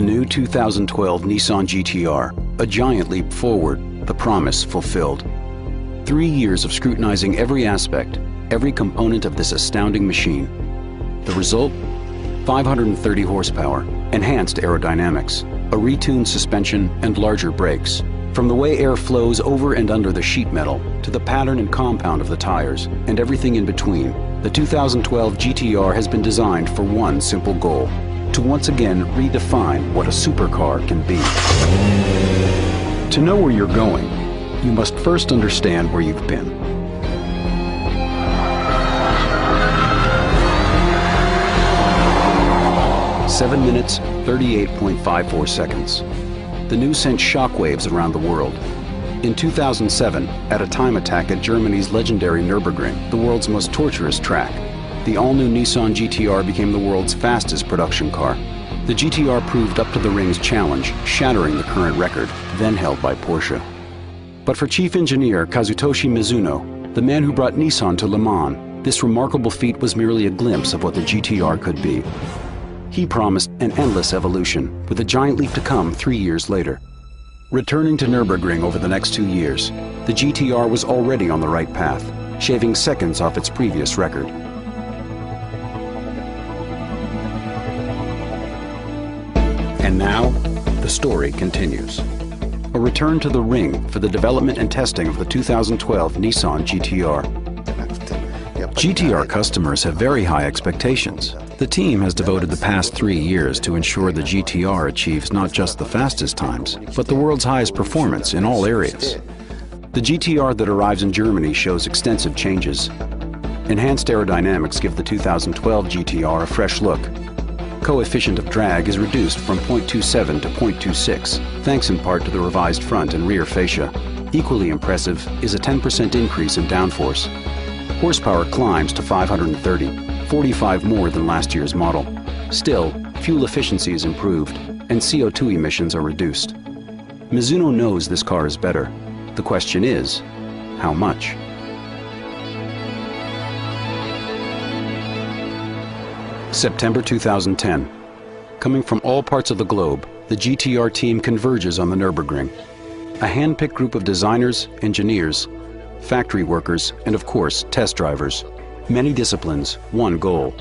new 2012 Nissan GT R, a giant leap forward, the promise fulfilled. 3 years of scrutinizing every aspect, every component of this astounding machine. The result? 530 horsepower, enhanced aerodynamics, a retuned suspension, and larger brakes. From the way air flows over and under the sheet metal, to the pattern and compound of the tires, and everything in between, the 2012 GT R has been designed for one simple goal: to once again redefine what a supercar can be. To know where you're going, you must first understand where you've been. Seven minutes, 38.54 seconds. The news sent shockwaves around the world. In 2007, at a time attack at Germany's legendary Nürburgring, the world's most torturous track, the all-new Nissan GT R became the world's fastest production car. The GT R proved up to the ring's challenge, shattering the current record, then held by Porsche. But for Chief Engineer Kazutoshi Mizuno, the man who brought Nissan to Le Mans, this remarkable feat was merely a glimpse of what the GT R could be. He promised an endless evolution, with a giant leap to come 3 years later. Returning to Nürburgring over the next 2 years, the GT R was already on the right path, shaving seconds off its previous record. And now, the story continues. A return to the ring for the development and testing of the 2012 Nissan GT R. GT R customers have very high expectations. The team has devoted the past 3 years to ensure the GT R achieves not just the fastest times, but the world's highest performance in all areas. The GT R that arrives in Germany shows extensive changes. Enhanced aerodynamics give the 2012 GT R a fresh look. Coefficient of drag is reduced from 0.27 to 0.26, thanks in part to the revised front and rear fascia. Equally impressive is a 10% increase in downforce. Horsepower climbs to 530, 45 more than last year's model. Still, fuel efficiency is improved, and CO2 emissions are reduced. Mizuno knows this car is better. The question is, how much? September 2010. Coming from all parts of the globe, the GT R team converges on the Nürburgring. A hand-picked group of designers, engineers, factory workers, and of course, test drivers. Many disciplines, one goal: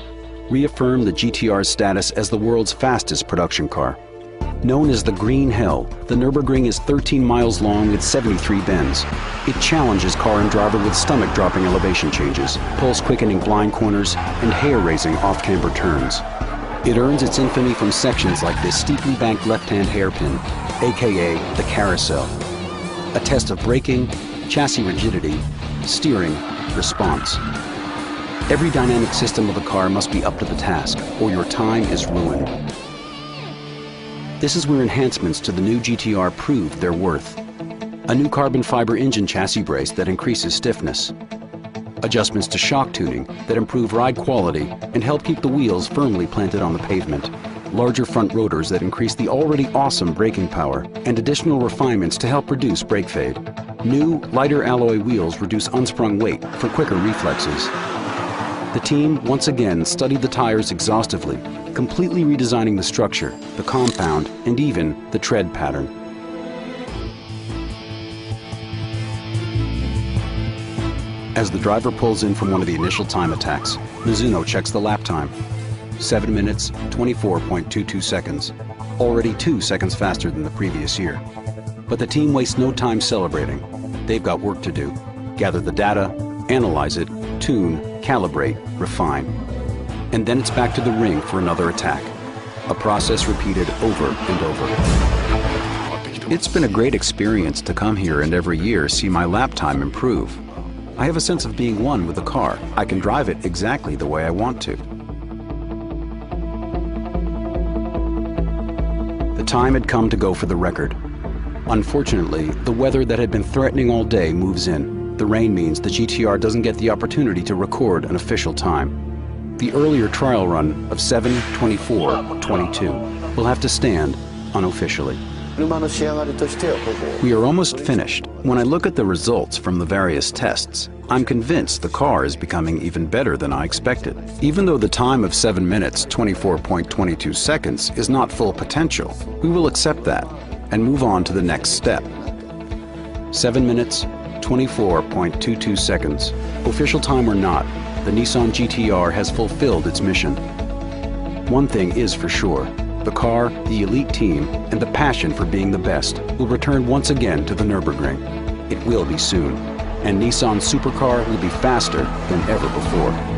reaffirm the GT-R's status as the world's fastest production car. Known as the Green Hell, the Nürburgring is 13 miles long with 73 bends. It challenges car and driver with stomach-dropping elevation changes, pulse-quickening blind corners, and hair-raising off-camber turns. It earns its infamy from sections like this steeply banked left-hand hairpin, aka the carousel. A test of braking, chassis rigidity, steering, response. Every dynamic system of the car must be up to the task, or your time is ruined. This is where enhancements to the new GT R proved their worth. A new carbon fiber engine chassis brace that increases stiffness. Adjustments to shock tuning that improve ride quality and help keep the wheels firmly planted on the pavement. Larger front rotors that increase the already awesome braking power, and additional refinements to help reduce brake fade. New, lighter alloy wheels reduce unsprung weight for quicker reflexes. The team once again studied the tires exhaustively, completely redesigning the structure, the compound, and even the tread pattern. As the driver pulls in from one of the initial time attacks, Mizuno checks the lap time. 7 minutes, 24.22 seconds. Already 2 seconds faster than the previous year. But the team wastes no time celebrating. They've got work to do. Gather the data, analyze it, tune, calibrate, refine. And then it's back to the ring for another attack. A process repeated over and over. It's been a great experience to come here and every year see my lap time improve. I have a sense of being one with the car. I can drive it exactly the way I want to. The time had come to go for the record. Unfortunately, the weather that had been threatening all day moves in. The rain means the GT R doesn't get the opportunity to record an official time. The earlier trial run of 7:24:22 will have to stand unofficially. We are almost finished. When I look at the results from the various tests, I'm convinced the car is becoming even better than I expected. Even though the time of 7 minutes, 24.22 seconds is not full potential, we will accept that and move on to the next step. 7 minutes, 24.22 seconds. Official time or not, the Nissan GT-R has fulfilled its mission. One thing is for sure, the car, the elite team, and the passion for being the best will return once again to the Nürburgring. It will be soon, and Nissan's supercar will be faster than ever before.